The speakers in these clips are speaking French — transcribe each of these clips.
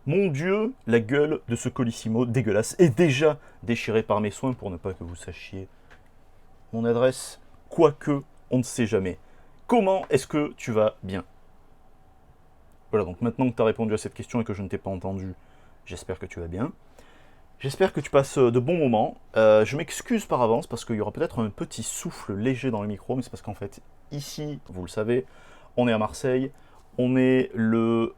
Mon Dieu, la gueule de ce Colissimo dégueulasse est déjà déchirée par mes soins pour ne pas que vous sachiez mon adresse, quoique on ne sait jamais. Comment est-ce que tu vas bien? Voilà, donc maintenant que tu as répondu à cette question et que je ne t'ai pas entendu, j'espère que tu vas bien. J'espère que tu passes de bons moments. Je m'excuse par avance parce qu'il y aura peut-être un petit souffle léger dans le micro, mais c'est parce qu'en fait, ici, vous le savez, on est à Marseille, on est le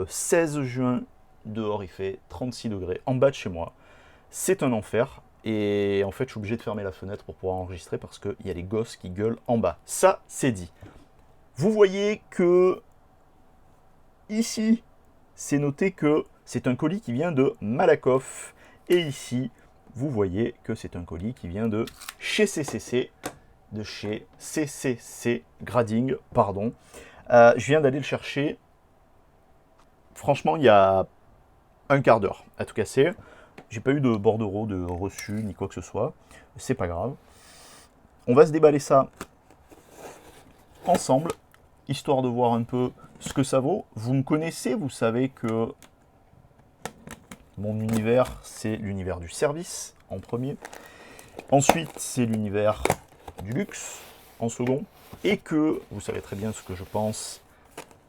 16 juin, dehors il fait 36 degrés, en bas de chez moi. C'est un enfer, et en fait, je suis obligé de fermer la fenêtre pour pouvoir enregistrer parce qu'il y a les gosses qui gueulent en bas. Ça, c'est dit. Vous voyez que ici, c'est noté que c'est un colis qui vient de Malakoff. Et ici, vous voyez que c'est un colis qui vient de chez CCC, de chez CCC Grading, pardon. Je viens d'aller le chercher, franchement, il y a un quart d'heure à tout casser. J'ai pas eu de bordereau, de reçu, ni quoi que ce soit. C'est pas grave. On va se déballer ça ensemble, histoire de voir un peu ce que ça vaut. Vous me connaissez, vous savez que mon univers, c'est l'univers du service en premier. Ensuite, c'est l'univers du luxe en second. Et que vous savez très bien ce que je pense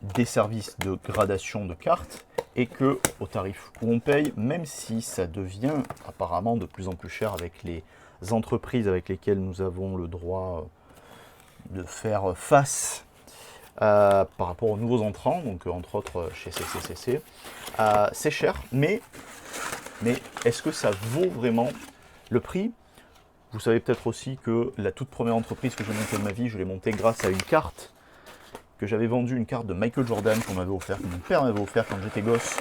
des services de gradation de cartes. Et que au tarif où on paye, même si ça devient apparemment de plus en plus cher avec les entreprises avec lesquelles nous avons le droit de faire face par rapport aux nouveaux entrants, donc entre autres chez CCCC, c'est cher, mais est-ce que ça vaut vraiment le prix? Vous savez peut-être aussi que la toute première entreprise que j'ai montée de ma vie, je l'ai montée grâce à une carte que j'avais vendue, une carte de Michael Jordan qu'on m'avait offert, que mon père m'avait offert quand j'étais gosse.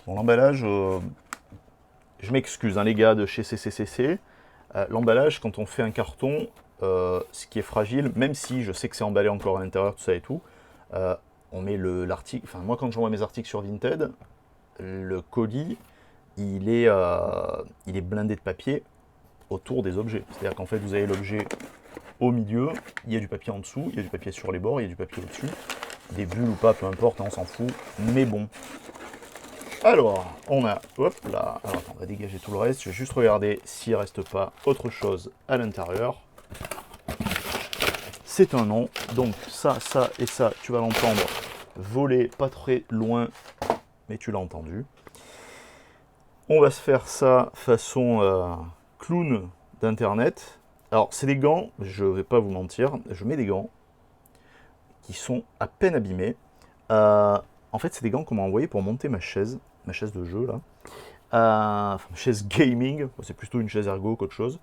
Bon, l'emballage, je m'excuse, hein, les gars de chez CCCC, l'emballage, quand on fait un carton, ce qui est fragile, même si je sais que c'est emballé encore à l'intérieur, tout ça et tout, on met l'article. Enfin, moi, quand j'envoie mes articles sur Vinted, le colis, il est blindé de papier autour des objets. C'est-à-dire qu'en fait, vous avez l'objet au milieu, il y a du papier en dessous, il y a du papier sur les bords, il y a du papier au-dessus. Des bulles ou pas, peu importe, hein, on s'en fout. Mais bon. Alors, on a, hop là, alors attends, on va dégager tout le reste. Je vais juste regarder s'il ne reste pas autre chose à l'intérieur. C'est un nom, donc ça et ça, tu vas l'entendre voler pas très loin, mais tu l'as entendu. On va se faire ça façon clown d'internet. Alors c'est des gants, je vais pas vous mentir, je mets des gants qui sont à peine abîmés. En fait c'est des gants qu'on m'a envoyé pour monter ma chaise de jeu là. Enfin, chaise gaming, c'est plutôt une chaise ergo qu'autre chose.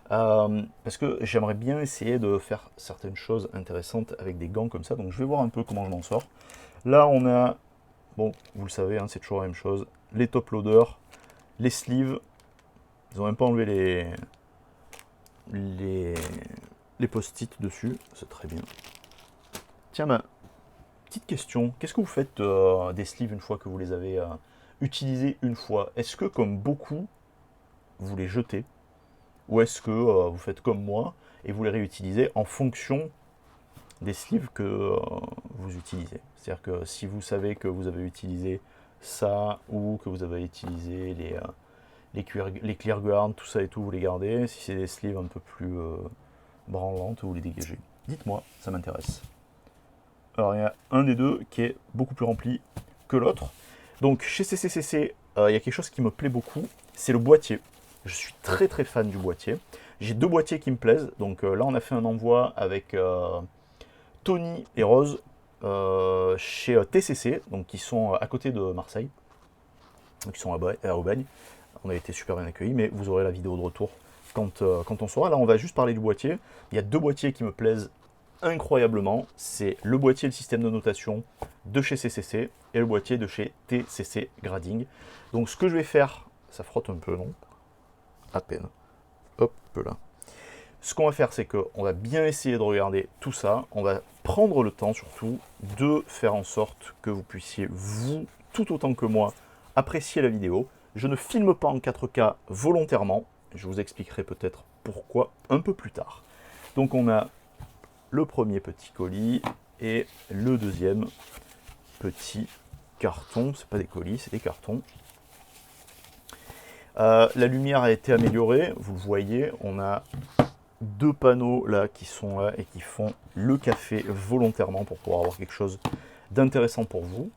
Parce que j'aimerais bien essayer de faire certaines choses intéressantes avec des gants comme ça, donc je vais voir un peu comment je m'en sors. Là on a, bon vous le savez, hein, c'est toujours la même chose, les top loaders, les sleeves, ils ont même pas enlevé les post-it dessus, c'est très bien. Tiens, ma petite question, qu'est-ce que vous faites des sleeves une fois que vous les avez utilisés une fois? Est-ce que comme beaucoup, vous les jetez? Ou est-ce que vous faites comme moi et vous les réutilisez en fonction des sleeves que vous utilisez? C'est-à-dire que si vous savez que vous avez utilisé ça ou que vous avez utilisé les clear guards, tout ça et tout, vous les gardez. Si c'est des sleeves un peu plus branlantes, vous les dégagez. Dites-moi, ça m'intéresse. Alors il y a un des deux qui est beaucoup plus rempli que l'autre. Donc chez CCCC, il y a quelque chose qui me plaît beaucoup, c'est le boîtier. Je suis très très fan du boîtier. J'ai deux boîtiers qui me plaisent. Donc là on a fait un envoi avec Tony et Rose chez TCC, donc qui sont à côté de Marseille, donc ils sont à Aubagne. On a été super bien accueillis, mais vous aurez la vidéo de retour quand on saura. Là on va juste parler du boîtier. Il y a deux boîtiers qui me plaisent incroyablement. C'est le boîtier, le système de notation de chez CCC et le boîtier de chez TCC Grading. Donc ce que je vais faire, ça frotte un peu, non? À peine. Hop là. Ce qu'on va faire, c'est qu'on va bien essayer de regarder tout ça. On va prendre le temps surtout de faire en sorte que vous puissiez, vous, tout autant que moi, apprécier la vidéo. Je ne filme pas en 4K volontairement. Je vous expliquerai peut-être pourquoi un peu plus tard. Donc on a le premier petit colis et le deuxième petit cartons, c'est pas des colis, c'est des cartons. La lumière a été améliorée, vous le voyez, on a 2 panneaux là qui sont là et qui font le café volontairement pour pouvoir avoir quelque chose d'intéressant pour vous.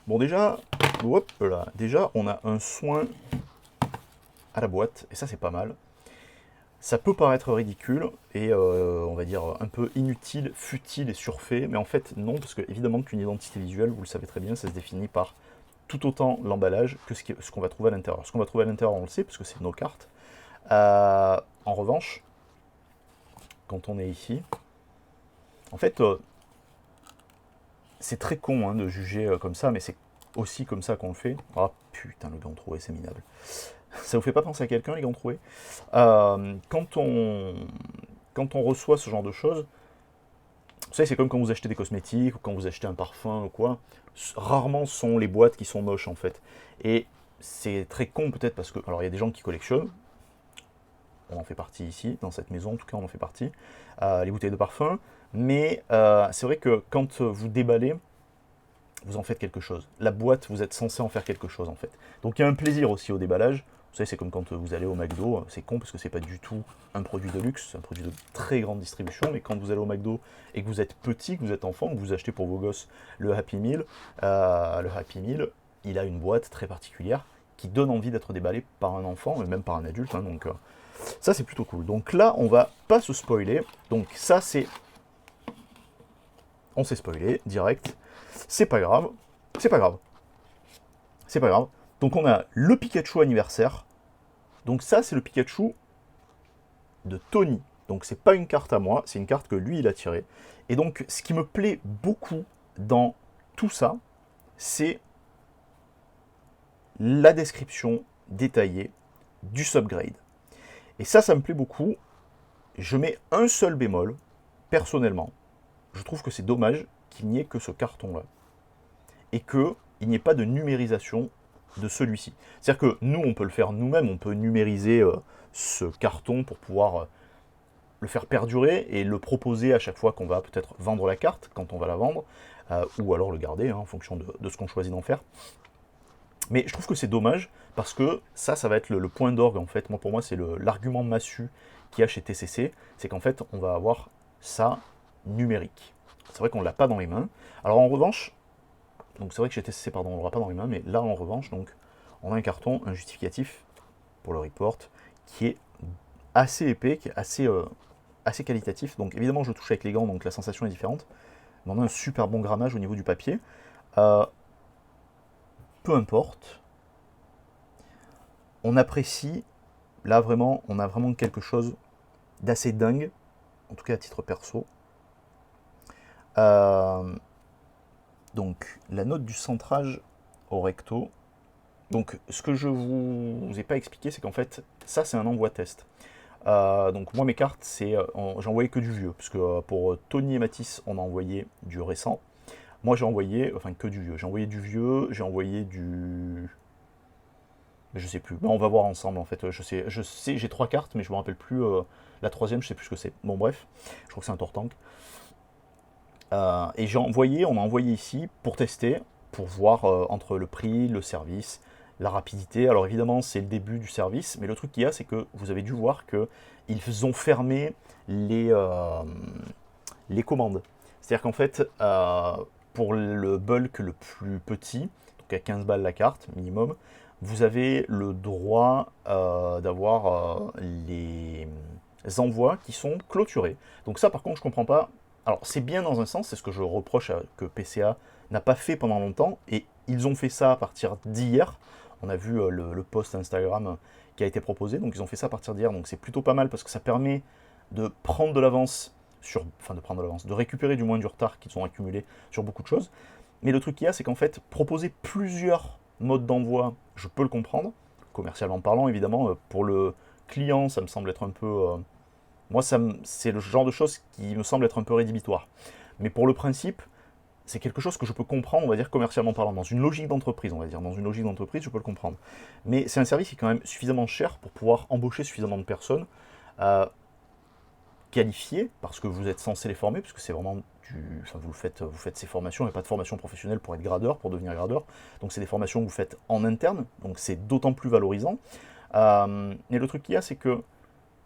Bon déjà, hop là, déjà on a un soin à la boîte et ça c'est pas mal. Ça peut paraître ridicule et on va dire un peu inutile, futile et surfait, mais en fait non, parce que évidemment qu'une identité visuelle, vous le savez très bien, ça se définit par tout autant l'emballage que ce qu'on va trouver à l'intérieur. Ce qu'on va trouver à l'intérieur, on le sait, parce que c'est nos cartes. En revanche, quand on est ici, en fait, c'est très con hein, de juger comme ça, mais c'est aussi comme ça qu'on le fait. Ah putain, le gant troué, c'est minable. Ça vous fait pas penser à quelqu'un, les gants troués quand on reçoit ce genre de choses, vous savez, c'est comme quand vous achetez des cosmétiques ou quand vous achetez un parfum ou quoi. Rarement sont les boîtes qui sont moches en fait. Et c'est très con peut-être parce que, alors il y a des gens qui collectionnent, on en fait partie ici, dans cette maison en tout cas on en fait partie, les bouteilles de parfum, mais c'est vrai que quand vous déballez, vous en faites quelque chose. La boîte, vous êtes censé en faire quelque chose en fait. Donc il y a un plaisir aussi au déballage. Vous savez, c'est comme quand vous allez au McDo, c'est con parce que c'est pas du tout un produit de luxe, c'est un produit de très grande distribution, mais quand vous allez au McDo et que vous êtes petit, que vous êtes enfant, que vous achetez pour vos gosses le Happy Meal, il a une boîte très particulière qui donne envie d'être déballé par un enfant, et même par un adulte, hein, donc ça c'est plutôt cool. Donc là, on va pas se spoiler, donc ça c'est... On s'est spoilé, direct, c'est pas grave, c'est pas grave, c'est pas grave. Donc on a le Pikachu anniversaire. Donc ça, c'est le Pikachu de Tony. Donc c'est pas une carte à moi, c'est une carte que lui, il a tirée. Et donc, ce qui me plaît beaucoup dans tout ça, c'est la description détaillée du subgrade. Et ça me plaît beaucoup. Je mets un seul bémol, personnellement. Je trouve que c'est dommage qu'il n'y ait que ce carton-là. Et qu'il n'y ait pas de numérisation de celui-ci. C'est-à-dire que nous, on peut le faire nous-mêmes, on peut numériser ce carton pour pouvoir le faire perdurer et le proposer à chaque fois qu'on va peut-être vendre la carte, quand on va la vendre, ou alors le garder hein, en fonction de ce qu'on choisit d'en faire. Mais je trouve que c'est dommage parce que ça va être le point d'orgue en fait. Moi, pour moi, c'est l'argument massue qu'il y a chez TCC, c'est qu'en fait, on va avoir ça numérique. C'est vrai qu'on ne l'a pas dans les mains. Alors en revanche, donc c'est vrai que chez TCC, pardon, on ne l'aura pas dans les mains, mais là en revanche, donc, on a un carton, un justificatif pour le report, qui est assez épais, qui est assez qualitatif. Donc évidemment, je touche avec les gants, donc la sensation est différente. Mais on a un super bon grammage au niveau du papier. Peu importe. On apprécie, là vraiment, on a vraiment quelque chose d'assez dingue, en tout cas à titre perso. Donc la note du centrage au recto. Donc ce que je vous ai pas expliqué, c'est qu'en fait, ça c'est un envoi test. Donc moi mes cartes, j'ai envoyé que du vieux, parce que pour Tony et Matisse, on a envoyé du récent. Moi j'ai envoyé, enfin que du vieux. J'ai envoyé du vieux, j'ai envoyé du... Je sais plus. Ben, on va voir ensemble en fait. Je sais, j'ai 3 cartes, mais je me rappelle plus. La troisième, je sais plus ce que c'est. Bon bref, je crois que c'est un Tortank. Et on a envoyé ici pour tester, pour voir entre le prix, le service, la rapidité. Alors évidemment, c'est le début du service, mais le truc qu'il y a, c'est que vous avez dû voir qu'ils ont fermé les commandes. C'est-à-dire qu'en fait, pour le bulk le plus petit, donc à 15 balles la carte minimum, vous avez le droit d'avoir les envois qui sont clôturés. Donc ça, par contre, je comprends pas. Alors, c'est bien dans un sens, c'est ce que je reproche que PCA n'a pas fait pendant longtemps, et ils ont fait ça à partir d'hier. On a vu le post Instagram qui a été proposé, donc ils ont fait ça à partir d'hier, donc c'est plutôt pas mal parce que ça permet de prendre de l'avance de récupérer du moins du retard qu'ils ont accumulé sur beaucoup de choses. Mais le truc qu'il y a, c'est qu'en fait, proposer plusieurs modes d'envoi, je peux le comprendre, commercialement parlant évidemment, pour le client, ça me semble être un peu... moi, c'est le genre de choses qui me semble être un peu rédhibitoire. Mais pour le principe, c'est quelque chose que je peux comprendre, on va dire, commercialement parlant. Dans une logique d'entreprise, on va dire. Dans une logique d'entreprise, je peux le comprendre. Mais c'est un service qui est quand même suffisamment cher pour pouvoir embaucher suffisamment de personnes. qualifiés, parce que vous êtes censé les former, parce que c'est vraiment enfin, vous faites ces formations, il n'y a pas de formation professionnelle pour être gradeur, pour devenir gradeur, donc c'est des formations que vous faites en interne, donc c'est d'autant plus valorisant. Et le truc qu'il y a, c'est que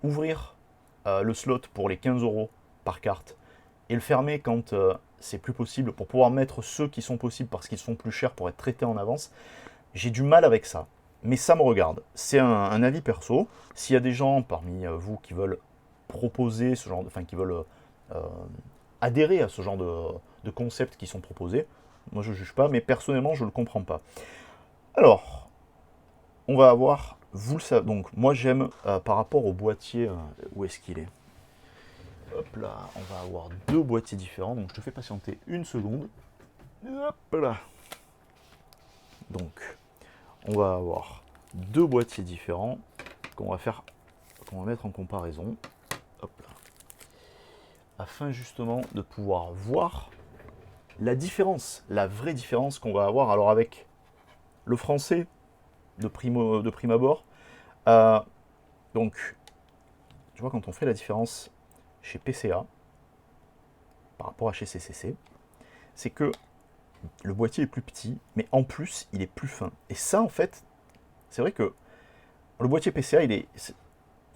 ouvrir le slot pour les 15 euros par carte et le fermer quand c'est plus possible, pour pouvoir mettre ceux qui sont possibles parce qu'ils sont plus chers pour être traités en avance, j'ai du mal avec ça. Mais ça me regarde. C'est un avis perso. S'il y a des gens parmi vous qui veulent proposer ce genre de, enfin qui veulent euh, adhérer à ce genre de concepts qui sont proposés, moi je ne juge pas, mais personnellement je ne le comprends pas. Alors, on va avoir, vous le savez, donc moi j'aime par rapport au boîtier, où est-ce qu'il est? Hop là, on va avoir deux boîtiers différents, donc je te fais patienter une seconde. Hop là. Donc, on va avoir deux boîtiers différents qu'on va mettre en comparaison. Hop là. Afin justement de pouvoir voir la différence, la vraie différence qu'on va avoir. Alors avec le français de prime abord, donc tu vois quand on fait la différence chez PCA par rapport à chez CCC, c'est que le boîtier est plus petit, mais en plus il est plus fin. Et ça en fait, c'est vrai que le boîtier PCA,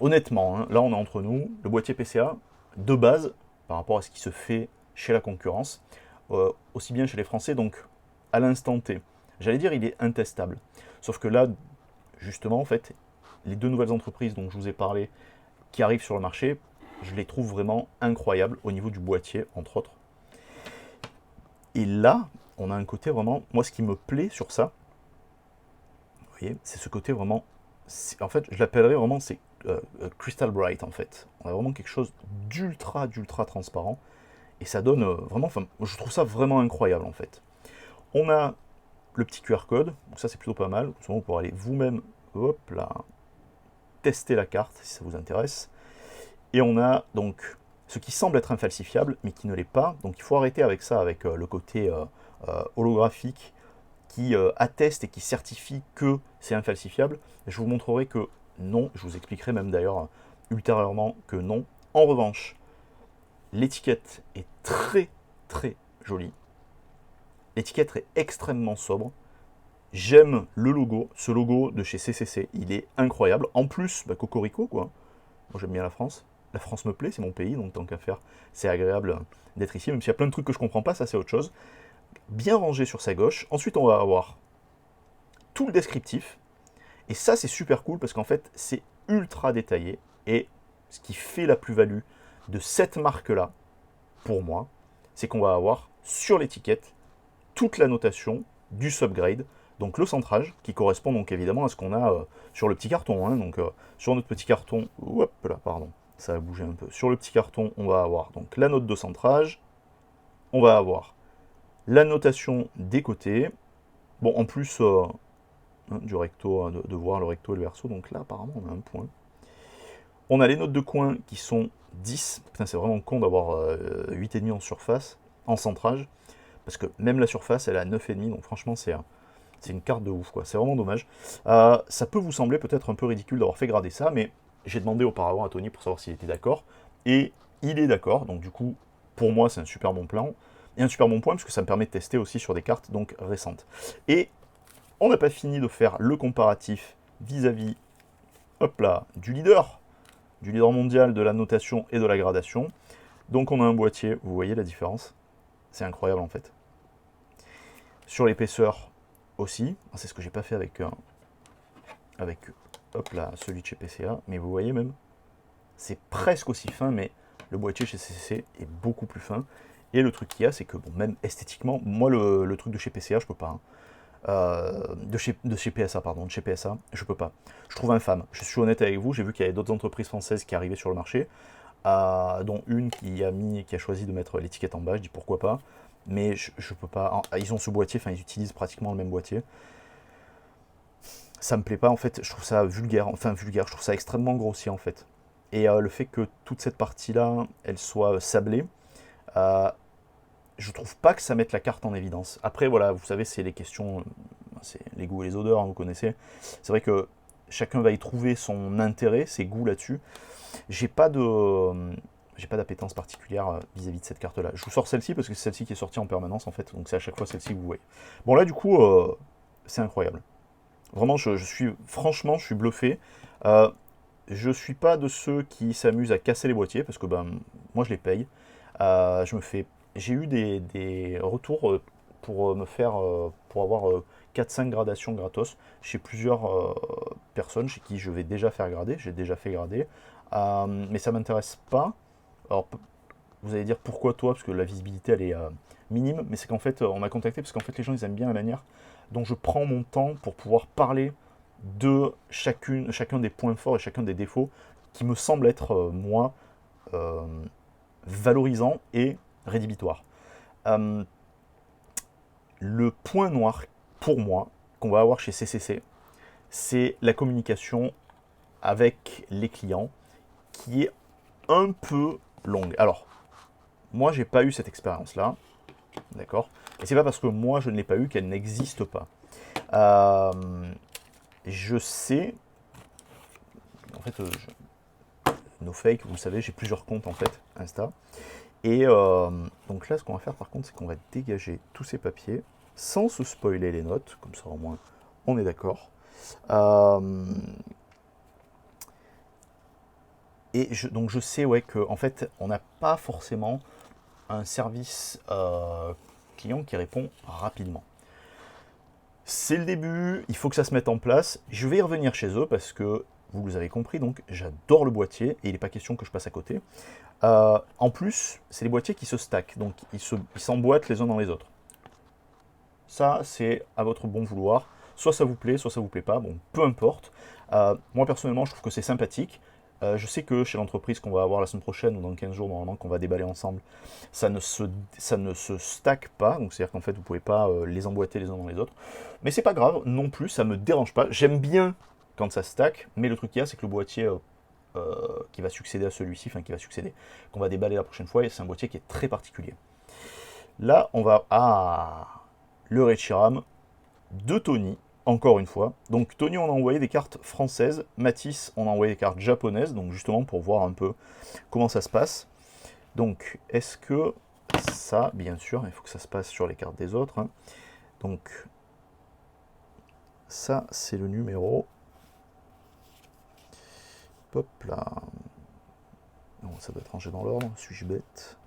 honnêtement, hein, là on est entre nous, le boîtier PCA, de base, par rapport à ce qui se fait chez la concurrence, aussi bien chez les Français, donc à l'instant T, j'allais dire il est intestable. Sauf que là, justement, en fait, les deux nouvelles entreprises dont je vous ai parlé, qui arrivent sur le marché, je les trouve vraiment incroyables au niveau du boîtier, entre autres. Et là, on a un côté vraiment, moi ce qui me plaît sur ça, vous voyez, c'est ce côté vraiment, en fait, je l'appellerais vraiment, c'est Crystal Bright en fait. On a vraiment quelque chose d'ultra transparent et ça donne vraiment, enfin, je trouve ça vraiment incroyable en fait. On a le petit QR code, donc ça c'est plutôt pas mal. Souvent vous pourrez aller vous-même, hop là, tester la carte si ça vous intéresse. Et on a donc ce qui semble être infalsifiable mais qui ne l'est pas. Donc il faut arrêter avec ça, avec le côté holographique qui atteste et qui certifie que c'est infalsifiable. Je vous montrerai que non, je vous expliquerai même d'ailleurs ultérieurement que non. En revanche, l'étiquette est très jolie. L'étiquette est extrêmement sobre. J'aime le logo, ce logo de chez CCC, il est incroyable. En plus, bah, Cocorico quoi. Moi j'aime bien la France. La France me plaît, c'est mon pays, donc tant qu'à faire, c'est agréable d'être ici. Même s'il y a plein de trucs que je comprends pas, ça c'est autre chose. Bien rangé sur sa gauche. Ensuite, on va avoir tout le descriptif. Et ça, c'est super cool parce qu'en fait, c'est ultra détaillé. Et ce qui fait la plus-value de cette marque-là, pour moi, c'est qu'on va avoir sur l'étiquette toute la notation du subgrade, donc le centrage, qui correspond donc évidemment à ce qu'on a sur le petit carton. Hein. Donc sur notre petit carton, hop là, pardon, ça a bougé un peu. Sur le petit carton, on va avoir donc la note de centrage, on va avoir la notation des côtés. Bon, en plus du recto, de voir le recto et le verso, donc là apparemment on a un point. On a les notes de coin qui sont 10. Putain, c'est vraiment con d'avoir 8,5 en surface, en centrage, parce que même la surface elle est à 9,5, donc franchement c'est une carte de ouf, quoi. C'est vraiment dommage. Ça peut vous sembler peut-être un peu ridicule d'avoir fait grader ça, mais j'ai demandé auparavant à Tony pour savoir s'il était d'accord, et il est d'accord, donc du coup, pour moi c'est un super bon plan, et un super bon point, parce que ça me permet de tester aussi sur des cartes donc récentes. Et on n'a pas fini de faire le comparatif vis-à-vis, hop là, du leader mondial de la notation et de la gradation. Donc on a un boîtier, vous voyez la différence, c'est incroyable en fait. Sur l'épaisseur aussi, c'est ce que j'ai pas fait avec hop là, celui de chez PCA, mais vous voyez même, c'est presque aussi fin, mais le boîtier chez CCC est beaucoup plus fin. Et le truc qu'il y a, c'est que bon, même esthétiquement, moi le truc de chez PCA, je peux pas. Hein. De chez PSA, pardon, de chez PSA, je peux pas. Je trouve infâme. Je suis honnête avec vous, j'ai vu qu'il y avait d'autres entreprises françaises qui arrivaient sur le marché, dont une qui a choisi de mettre l'étiquette en bas, je dis pourquoi pas, mais je peux pas. Ils ont ce boîtier, enfin ils utilisent pratiquement le même boîtier. Ça me plaît pas en fait, je trouve ça vulgaire, je trouve ça extrêmement grossier en fait. Et le fait que toute cette partie-là, elle soit sablée, je trouve pas que ça mette la carte en évidence. Après, voilà, vous savez, c'est les questions, c'est les goûts et les odeurs, hein, vous connaissez. C'est vrai que chacun va y trouver son intérêt, ses goûts là-dessus. J'ai pas j'ai pas d'appétence particulière vis-à-vis de cette carte-là. Je vous sors celle-ci parce que c'est celle-ci qui est sortie en permanence, en fait. Donc c'est à chaque fois celle-ci que vous voyez. Bon, là, du coup, c'est incroyable. Vraiment, franchement, je suis bluffé. Je suis pas de ceux qui s'amusent à casser les boîtiers, parce que ben, moi, je les paye. J'ai eu des retours pour me faire, pour avoir 4-5 gradations gratos chez plusieurs personnes chez qui je vais déjà faire grader, j'ai déjà fait grader, mais ça m'intéresse pas. Alors vous allez dire pourquoi toi, parce que la visibilité elle est minime, mais c'est qu'en fait on m'a contacté parce qu'en fait les gens ils aiment bien la manière dont je prends mon temps pour pouvoir parler de chacun des points forts et chacun des défauts qui me semblent être moi euh, valorisants et rédhibitoires. Euh, le point noir pour moi qu'on va avoir chez CCC, c'est la communication avec les clients qui est un peu longue. Alors, moi, j'ai pas eu cette expérience-là, d'accord. Et c'est pas parce que moi je ne l'ai pas eu qu'elle n'existe pas. Euh, je sais, en fait, no fake, vous le savez, j'ai plusieurs comptes en fait, Insta. Et donc là, ce qu'on va faire par contre, c'est qu'on va dégager tous ces papiers sans se spoiler les notes, comme ça au moins on est d'accord. Donc je sais ouais, qu'en fait, on n'a pas forcément un service client qui répond rapidement. C'est le début, il faut que ça se mette en place. Je vais y revenir chez eux parce que, vous les avez compris, donc j'adore le boîtier et il n'est pas question que je passe à côté. En plus, c'est les boîtiers qui se stackent, donc ils s'emboîtent les uns dans les autres. Ça, c'est à votre bon vouloir. Soit ça vous plaît, soit ça vous plaît pas. Bon, peu importe. Moi, personnellement, je trouve que c'est sympathique. Je sais que chez l'entreprise qu'on va avoir la semaine prochaine ou dans 15 jours, normalement, qu'on va déballer ensemble, ça ne se stack pas. Donc, c'est-à-dire qu'en fait, vous ne pouvez pas les emboîter les uns dans les autres. Mais c'est pas grave non plus, ça me dérange pas. J'aime bien quand ça stack, mais le truc qu'il y a, c'est que le boîtier qui va succéder à celui-ci, enfin qui va succéder, qu'on va déballer la prochaine fois, et c'est un boîtier qui est très particulier. Là, on va... Ah, le Reshiram de Tony, encore une fois. Donc Tony, on a envoyé des cartes françaises. Matisse, on a envoyé des cartes japonaises, donc justement pour voir un peu comment ça se passe. Donc, est-ce que ça, bien sûr, il faut que ça se passe sur les cartes des autres. Hein. Donc, ça, c'est le numéro. Hop là. Non, ça doit être rangé dans l'ordre. Suis-je bête?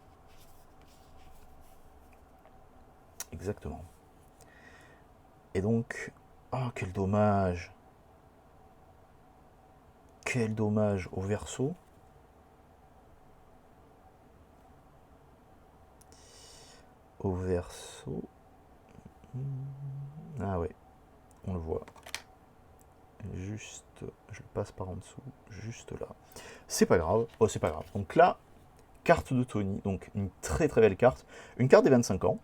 Exactement. Et donc, oh, quel dommage. Quel dommage au verso. Au verso. Ah ouais, on le voit. Juste, je le passe par en dessous, juste là. C'est pas grave. Oh, c'est pas grave. Donc là, carte de Tony. Donc une très très belle carte. Une carte des 25 ans.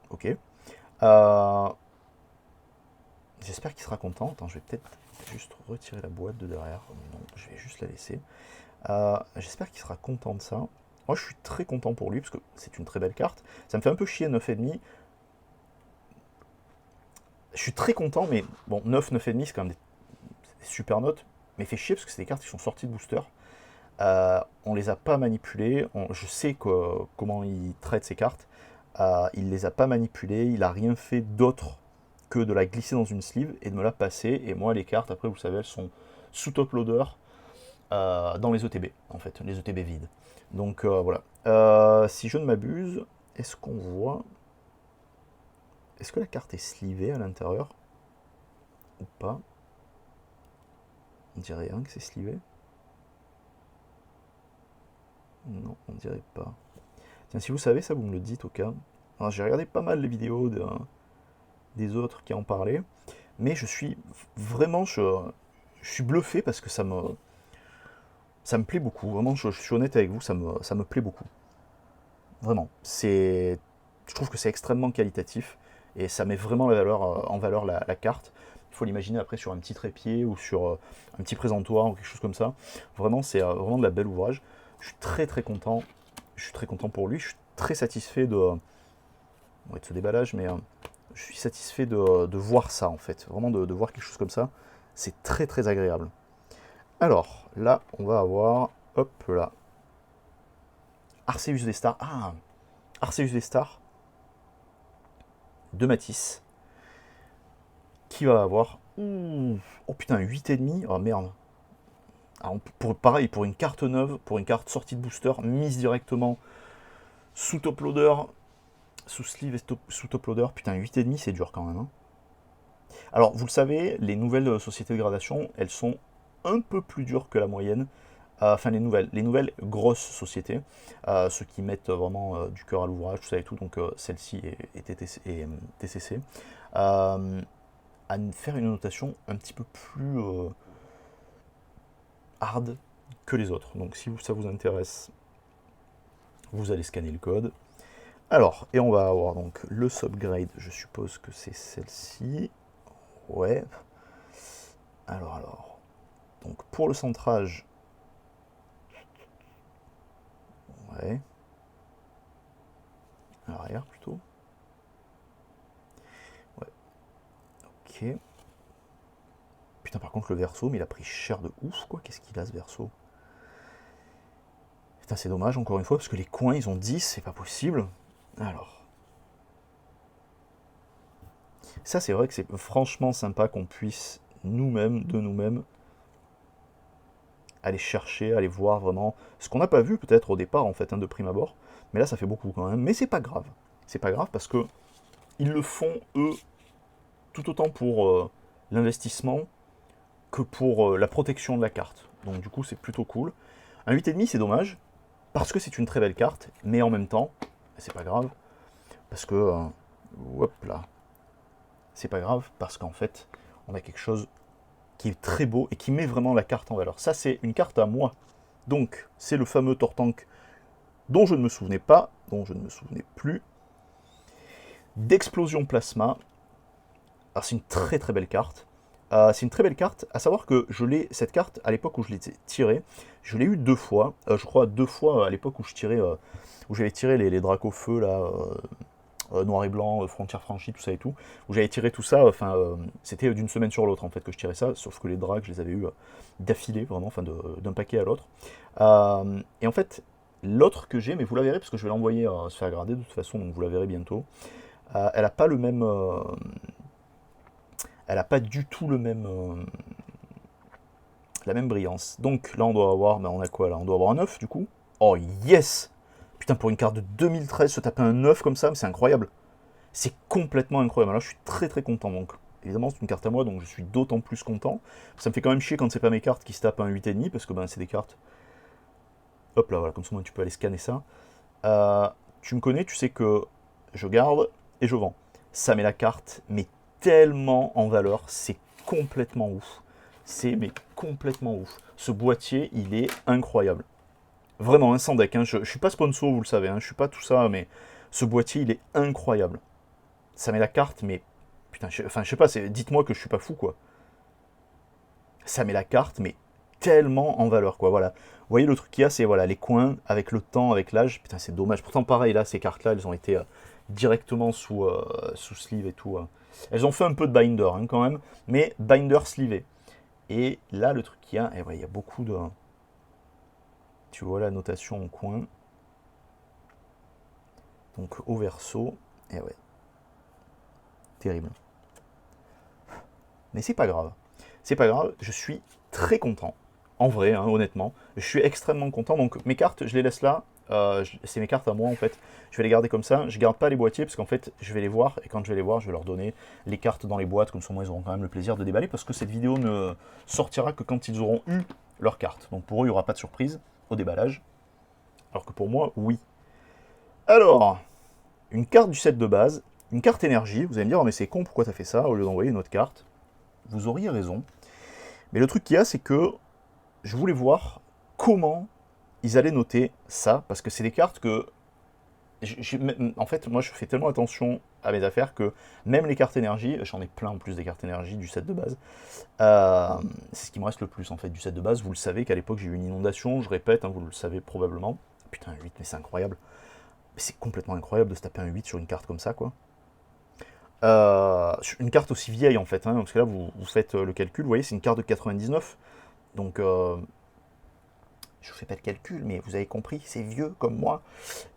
Ok. J'espère qu'il sera content. Attends, je vais peut-être juste retirer la boîte de derrière. Non, je vais juste la laisser. J'espère qu'il sera content de ça. Moi, je suis très content pour lui, parce que c'est une très belle carte. Ça me fait un peu chier 9,5. Je suis très content, mais bon, 9, 9,5, c'est quand même des super notes. Mais fait chier, parce que c'est des cartes qui sont sorties de booster. On les a pas manipulées. Je sais comment il traite ces cartes. Il les a pas manipulées. Il a rien fait d'autre que de la glisser dans une sleeve et de me la passer. Et moi, les cartes, après, vous savez, elles sont sous top loader dans les ETB, en fait, les ETB vides. Donc voilà. Si je ne m'abuse, est-ce qu'on voit... Est-ce que la carte est slivée à l'intérieur ou pas? On dirait rien que c'est slivé. Non, on dirait pas. Tiens, si vous savez ça, vous me le dites au cas. Alors, j'ai regardé pas mal les vidéos des autres qui en parlaient, mais je suis vraiment, je suis bluffé parce que ça me plaît beaucoup. Vraiment, je suis honnête avec vous, ça me plaît beaucoup. Vraiment, je trouve que c'est extrêmement qualitatif et ça met vraiment en valeur la carte. Il faut l'imaginer après sur un petit trépied ou sur un petit présentoir ou quelque chose comme ça. Vraiment, c'est vraiment de la belle ouvrage. Je suis très très content. Je suis très content pour lui. Je suis très satisfait de ce déballage, mais je suis satisfait de voir ça en fait. Vraiment de voir quelque chose comme ça. C'est très très agréable. Alors là, on va avoir, hop là, Arceus Vestar. Ah, Arceus Vestar de Matisse. Qui va avoir... Oh putain, 8,5. Oh merde. Alors, pareil, pour une carte neuve, pour une carte sortie de booster, mise directement sous top loader, sous sleeve et sous top loader, putain, 8,5 c'est dur quand même. Hein. Alors, vous le savez, les nouvelles sociétés de gradation, elles sont un peu plus dures que la moyenne. Enfin, les nouvelles grosses sociétés, ceux qui mettent vraiment du cœur à l'ouvrage, tout ça et tout, donc celle-ci est TCC, à faire une notation un petit peu plus hard que les autres. Donc si ça vous intéresse, vous allez scanner le code. Alors, et on va avoir donc le subgrade, je suppose que c'est celle-ci. Ouais. Alors. Donc pour le centrage, ouais. À l'arrière plutôt. Ouais. Ok. Putain, par contre, le verso, mais il a pris cher de ouf, quoi. Qu'est-ce qu'il a, ce verso? Putain, c'est dommage, encore une fois, parce que les coins, ils ont 10, c'est pas possible. Alors. Ça, c'est vrai que c'est franchement sympa qu'on puisse, nous-mêmes, de nous-mêmes, aller chercher, aller voir vraiment ce qu'on n'a pas vu, peut-être, au départ, en fait, hein, de prime abord. Mais là, ça fait beaucoup, quand même. Mais c'est pas grave. C'est pas grave, parce que ils le font, eux, tout autant pour l'investissement que pour la protection de la carte. Donc du coup, c'est plutôt cool. Un 8,5, c'est dommage, parce que c'est une très belle carte, mais en même temps, c'est pas grave, parce que... hop là. C'est pas grave, parce qu'en fait, on a quelque chose qui est très beau et qui met vraiment la carte en valeur. Ça, c'est une carte à moi. Donc, c'est le fameux Tortank dont je ne me souvenais pas, dont je ne me souvenais plus, d'Explosion Plasma. Alors, c'est une très très belle carte. C'est une très belle carte, à savoir que cette carte, à l'époque où je l'ai tirée, je l'ai eu 2 fois, je crois 2 fois à l'époque où j'avais tiré les Draco Feu, là, noir et blanc, frontière franchie, tout ça et tout, où j'avais tiré tout ça, enfin, c'était d'une semaine sur l'autre, en fait, que je tirais ça, sauf que les drags, je les avais eu d'affilée, vraiment, enfin, d'un paquet à l'autre. Et en fait, l'autre que j'ai, mais vous la verrez, parce que je vais l'envoyer se faire grader, de toute façon, donc vous la verrez bientôt, elle n'a pas le même... elle n'a pas du tout la même brillance. Donc là, on doit avoir, on a quoi là? On doit avoir un 9 du coup. Oh yes! Putain, pour une carte de 2013, se taper un 9 comme ça, c'est incroyable. C'est complètement incroyable. Là, je suis très très content. Donc, évidemment, c'est une carte à moi, donc je suis d'autant plus content. Ça me fait quand même chier quand c'est pas mes cartes qui se tapent un 8,5, parce que c'est des cartes. Hop là, voilà, comme ça, tu peux aller scanner ça. Tu me connais, tu sais que je garde et je vends. Ça met la carte, mais tellement en valeur, c'est complètement ouf. C'est mais complètement ouf. Ce boîtier, il est incroyable. Vraiment, sans deck. Hein. Je suis pas sponsor, vous le savez. Hein. Je suis pas tout ça, mais ce boîtier, il est incroyable. Ça met la carte, mais putain, je sais pas. Dites-moi que je suis pas fou, quoi. Ça met la carte, mais tellement en valeur, quoi. Voilà. Vous voyez le truc qu'il y a, c'est voilà les coins avec le temps, avec l'âge. Putain, c'est dommage. Pourtant, pareil là, ces cartes-là, elles ont été directement sous sleeve et tout. Elles ont fait un peu de binder hein, quand même, mais binder sleevé. Et là, le truc qu'il y a, et ouais, il y a beaucoup de... Tu vois la notation en coin. Donc au verso, et ouais. Terrible. Mais c'est pas grave. C'est pas grave, je suis très content. En vrai, hein, honnêtement. Je suis extrêmement content. Donc mes cartes, je les laisse là. C'est mes cartes à moi en fait. Je vais les garder comme ça. Je garde pas les boîtiers parce qu'en fait, je vais les voir. Et quand je vais les voir, je vais leur donner les cartes dans les boîtes. Comme ça, moi, ils auront quand même le plaisir de déballer. Parce que cette vidéo ne sortira que quand ils auront eu leurs cartes. Donc pour eux, il n'y aura pas de surprise au déballage. Alors que pour moi, oui. Alors, une carte du set de base. Une carte énergie. Vous allez me dire, oh, mais c'est con, pourquoi tu as fait ça au lieu d'envoyer une autre carte? Vous auriez raison. Mais le truc qu'il y a, c'est que je voulais voir comment ils allaient noter ça, parce que c'est des cartes que... en fait, moi, je fais tellement attention à mes affaires que même les cartes énergie, j'en ai plein en plus des cartes énergie du set de base, c'est ce qui me reste le plus, en fait, du set de base. Vous le savez qu'à l'époque, j'ai eu une inondation, je répète, hein, vous le savez probablement. Putain, un 8, mais c'est incroyable. Mais c'est complètement incroyable de se taper un 8 sur une carte comme ça, quoi. Une carte aussi vieille, en fait, hein, parce que là, vous faites le calcul, vous voyez, c'est une carte de 99, donc je ne fais pas le calcul, mais vous avez compris, c'est vieux comme moi.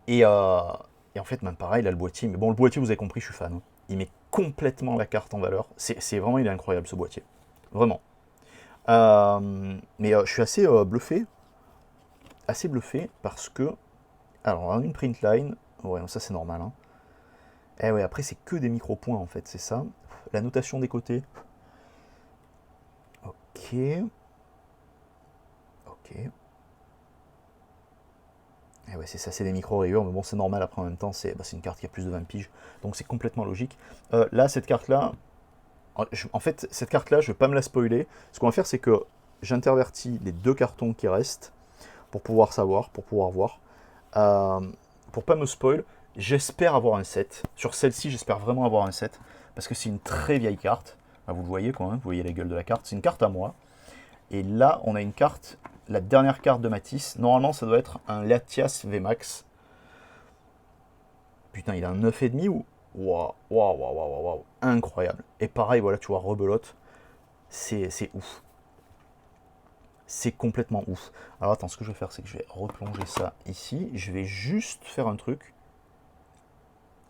Et en fait, même pareil, là, le boîtier, mais bon, le boîtier, vous avez compris, je suis fan, hein. Il met complètement la carte en valeur. C'est vraiment, il est incroyable, ce boîtier. Vraiment. Mais je suis assez bluffé, parce que, alors, on a une print line, ouais, ça c'est normal, hein. Eh ouais, après, c'est que des micro-points, en fait, c'est ça. La notation des côtés. Ok. Ok. Eh ouais, c'est ça, c'est des micro-rayures, mais bon, c'est normal, après, en même temps, c'est une carte qui a plus de 20 piges, donc c'est complètement logique. Là, cette carte-là, en fait, cette carte-là, je ne vais pas me la spoiler. Ce qu'on va faire, c'est que j'intervertis les 2 cartons qui restent, pour pouvoir savoir, pour pouvoir voir. Pour pas me spoil, j'espère avoir un set. Sur celle-ci, j'espère vraiment avoir un set, parce que c'est une très vieille carte. Bah, vous le voyez quand même, vous voyez la gueule de la carte. C'est une carte à moi. Et là, on a une carte, la dernière carte de Matisse. Normalement, ça doit être un Latias VMAX. Putain, il a un 9,5 ou... Waouh, waouh, waouh, waouh, waouh, incroyable. Et pareil, voilà, tu vois, rebelote. C'est ouf. C'est complètement ouf. Alors attends, ce que je vais faire, c'est que je vais replonger ça ici. Je vais juste faire un truc.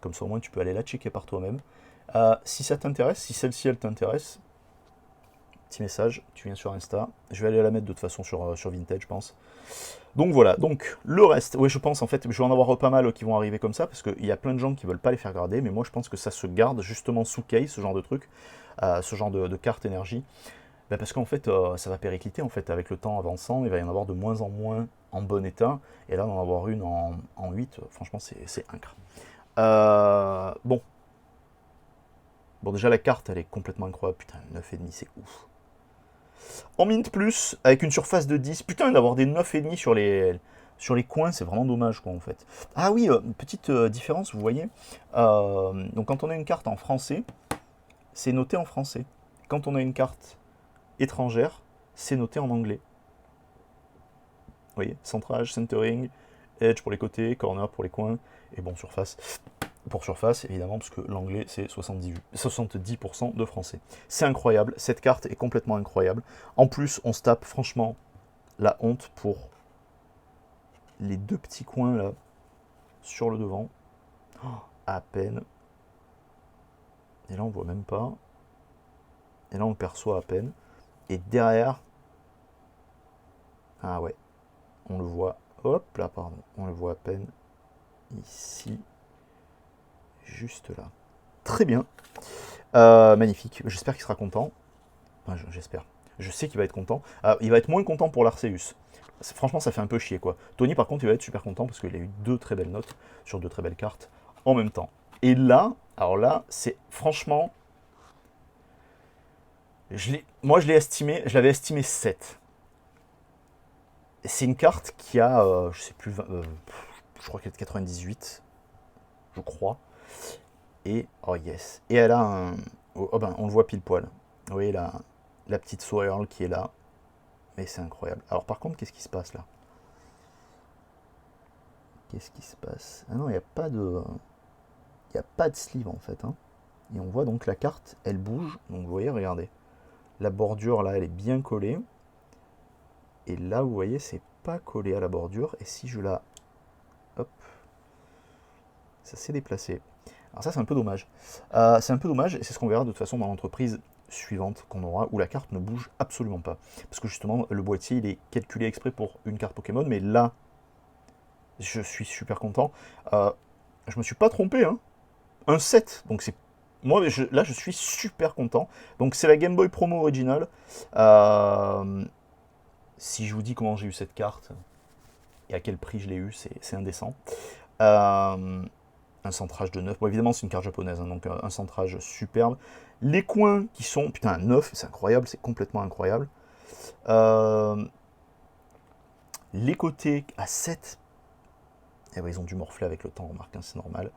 Comme ça, au moins, tu peux aller la checker par toi-même. Si ça t'intéresse, si celle-ci, elle t'intéresse, petit message, tu viens sur Insta. Je vais aller la mettre de toute façon sur Vinted, je pense. Donc voilà, donc le reste, oui, je pense en fait, je vais en avoir pas mal qui vont arriver comme ça, parce qu'il y a plein de gens qui veulent pas les faire garder, mais moi je pense que ça se garde justement sous case, ce genre de truc, ce genre de carte énergie. Ben parce qu'en fait, ça va péricliter en fait avec le temps avançant, il va y en avoir de moins en moins en bon état, et là d'en avoir une en 8, franchement c'est incroyable. Bon. Bon, déjà la carte elle est complètement incroyable, putain, 9,5 c'est ouf. En mint plus, avec une surface de 10, putain, d'avoir des 9,5 sur les coins, c'est vraiment dommage quoi en fait. Ah oui, petite différence, vous voyez. Donc quand on a une carte en français, c'est noté en français. Quand on a une carte étrangère, c'est noté en anglais. Vous voyez, centrage, centering, edge pour les côtés, corner pour les coins, et bon, surface pour surface, évidemment, parce que l'anglais, c'est 70% de français. C'est incroyable, cette carte est complètement incroyable. En plus, on se tape franchement la honte pour les 2 petits coins, là, sur le devant. Oh, à peine. Et là, on voit même pas. Et là, on le perçoit à peine. Et derrière... Ah ouais, on le voit, hop là, pardon, on le voit à peine ici, juste là. Très bien, magnifique, j'espère qu'il sera content, enfin, j'espère, je sais qu'il va être content. Il va être moins content pour l'Arceus, franchement ça fait un peu chier quoi. Tony par contre il va être super content parce qu'il a eu 2 très belles notes sur 2 très belles cartes en même temps. Et là, alors là, c'est franchement, moi je l'avais estimé 7. C'est une carte qui a, je sais plus, je crois qu'elle est de 98, je crois. Et, oh yes. Et elle a un, oh ben, on le voit pile poil. Vous voyez la petite swirl qui est là. Mais c'est incroyable. Alors par contre, qu'est-ce qui se passe là? Qu'est-ce qui se passe? Ah non, il n'y a pas de... Il n'y a pas de sleeve en fait, hein. Et on voit donc la carte, elle bouge. Donc vous voyez, regardez. La bordure là, elle est bien collée. Et là, vous voyez, c'est pas collé à la bordure. Et si je la... Hop. Ça s'est déplacé. Alors ça, c'est un peu dommage. C'est un peu dommage, et c'est ce qu'on verra de toute façon dans l'entreprise suivante qu'on aura, où la carte ne bouge absolument pas. Parce que justement, le boîtier, il est calculé exprès pour une carte Pokémon, mais là, je suis super content. Je me suis pas trompé, hein. Un 7, donc c'est... Moi, là, je suis super content. Donc c'est la Game Boy Promo Original. Si je vous dis comment j'ai eu cette carte, et à quel prix je l'ai eu, c'est indécent. Un centrage de 9. Bon, évidemment, c'est une carte japonaise, hein, donc un centrage superbe. Les coins qui sont, putain, 9, c'est incroyable, c'est complètement incroyable. Les côtés à 7. Eh ben, ils ont dû morfler avec le temps, remarque, hein, c'est normal.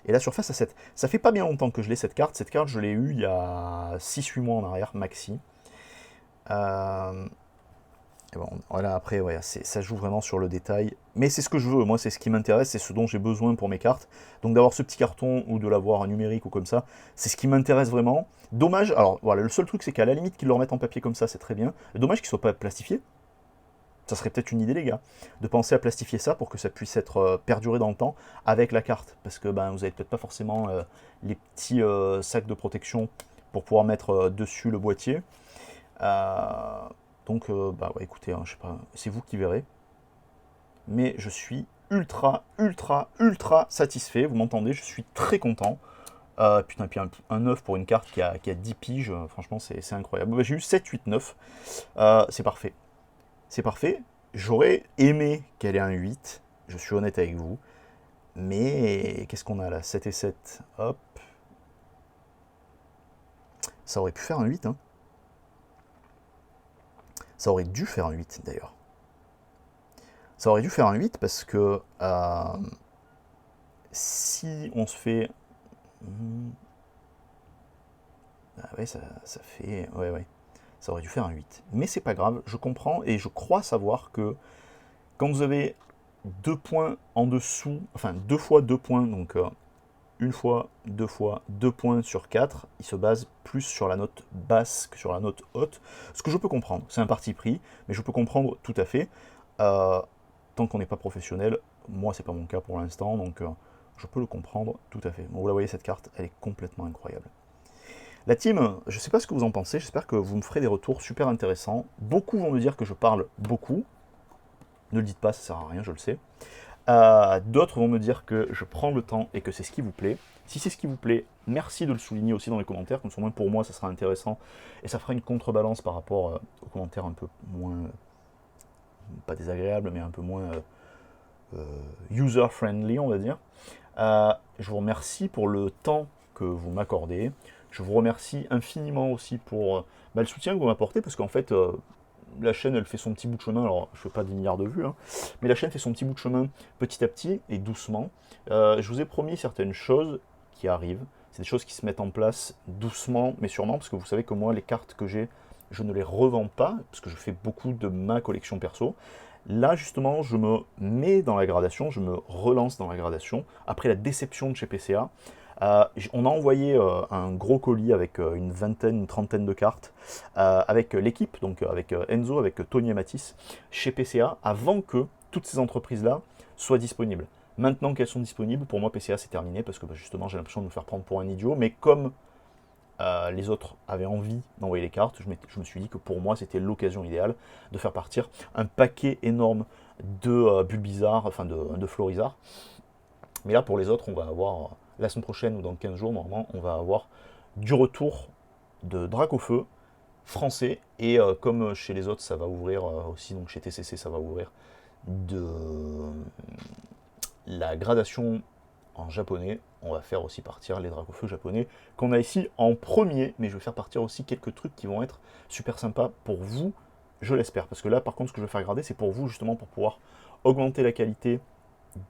Et la surface à 7. Ça fait pas bien longtemps que je l'ai cette carte. Cette carte, je l'ai eue il y a 6-8 mois en arrière, maxi. Et bon, voilà, après, ouais, ça joue vraiment sur le détail. Mais c'est ce que je veux, moi, c'est ce qui m'intéresse, c'est ce dont j'ai besoin pour mes cartes. Donc d'avoir ce petit carton ou de l'avoir en numérique ou comme ça, c'est ce qui m'intéresse vraiment. Dommage, alors voilà, le seul truc, c'est qu'à la limite qu'ils le remettent en papier comme ça, c'est très bien. Dommage qu'il ne soit pas plastifié. Ça serait peut-être une idée, les gars, de penser à plastifier ça pour que ça puisse être perduré dans le temps avec la carte. Parce que ben, vous n'avez peut-être pas forcément les petits sacs de protection pour pouvoir mettre dessus le boîtier. Donc, bah ouais, écoutez, hein, je sais pas, c'est vous qui verrez. Mais je suis ultra, ultra, ultra satisfait. Vous m'entendez, je suis très content. Putain, puis un 9 pour une carte qui a 10 piges, franchement, c'est incroyable. Bah, j'ai eu 7, 8, 9. C'est parfait. C'est parfait. J'aurais aimé qu'elle ait un 8. Je suis honnête avec vous. Mais qu'est-ce qu'on a là? 7 et 7. Hop. Ça aurait pu faire un 8, hein. Ça aurait dû faire un 8 d'ailleurs. Ça aurait dû faire un 8 parce que si on se fait... Ah ouais, ça fait... Ouais, ouais. Ça aurait dû faire un 8. Mais c'est pas grave, je comprends et je crois savoir que quand vous avez 2 points en dessous, enfin 2 fois 2 points, donc une fois 2 points sur 4, il se base plus sur la note basse que sur la note haute. Ce que je peux comprendre, c'est un parti pris, mais je peux comprendre tout à fait. Tant qu'on n'est pas professionnel, moi c'est pas mon cas pour l'instant, donc je peux le comprendre tout à fait. Bon, vous la voyez, cette carte, elle est complètement incroyable. La team, je ne sais pas ce que vous en pensez, j'espère que vous me ferez des retours super intéressants. Beaucoup vont me dire que je parle beaucoup. Ne le dites pas, ça sert à rien, je le sais. D'autres vont me dire que je prends le temps et que c'est ce qui vous plaît. Si c'est ce qui vous plaît, merci de le souligner aussi dans les commentaires, comme ça au moins pour moi ça sera intéressant et ça fera une contrebalance par rapport aux commentaires un peu moins, pas désagréables, mais un peu moins user-friendly, on va dire. Je vous remercie pour le temps que vous m'accordez. Je vous remercie infiniment aussi pour le soutien que vous m'apportez, parce qu'en fait, la chaîne, elle fait son petit bout de chemin. Alors, je ne fais pas 10 milliards de vues, hein, mais la chaîne fait son petit bout de chemin petit à petit et doucement. Je vous ai promis certaines choses qui arrivent. C'est des choses qui se mettent en place doucement, mais sûrement, parce que vous savez que moi, les cartes que j'ai, je ne les revends pas, parce que je fais beaucoup de ma collection perso. Là, justement, je me mets dans la gradation, je me relance dans la gradation, après la déception de chez PCA. On a envoyé un gros colis avec une vingtaine, une trentaine de cartes avec l'équipe, donc avec Enzo, avec Tony et Mathis, chez PCA, avant que toutes ces entreprises-là soient disponibles. Maintenant qu'elles sont disponibles, pour moi PCA c'est terminé, parce que justement j'ai l'impression de me faire prendre pour un idiot, mais comme les autres avaient envie d'envoyer les cartes, je me suis dit que pour moi c'était l'occasion idéale de faire partir un paquet énorme de Bulbizarre, enfin de Florizarre. Mais là pour les autres, on va avoir la semaine prochaine ou dans 15 jours, normalement, on va avoir du retour de Dracofeu français. Et comme chez les autres, ça va ouvrir aussi, donc chez TCC, ça va ouvrir de la gradation en japonais. On va faire aussi partir les Dracofeu japonais qu'on a ici en premier. Mais je vais faire partir aussi quelques trucs qui vont être super sympas pour vous, je l'espère. Parce que là, par contre, ce que je vais faire grader, c'est pour vous, justement, pour pouvoir augmenter la qualité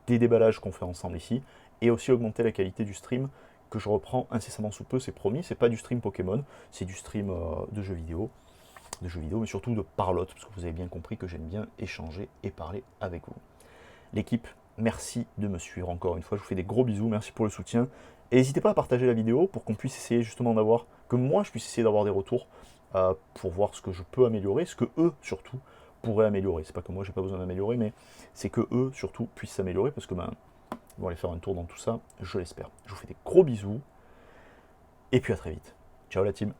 des déballages qu'on fait ensemble ici, et aussi augmenter la qualité du stream que je reprends incessamment sous peu, c'est promis. C'est pas du stream Pokémon, c'est du stream de jeux vidéo, mais surtout de parlotte, parce que vous avez bien compris que j'aime bien échanger et parler avec vous. L'équipe, merci de me suivre encore une fois, je vous fais des gros bisous, merci pour le soutien, et n'hésitez pas à partager la vidéo pour qu'on puisse essayer justement d'avoir, que moi je puisse essayer d'avoir des retours pour voir ce que je peux améliorer, ce que eux surtout pourraient améliorer. C'est pas que moi j'ai pas besoin d'améliorer, mais c'est que eux surtout puissent s'améliorer, parce que ils vont aller faire un tour dans tout ça, je l'espère. Je vous fais des gros bisous, et puis à très vite. Ciao la team.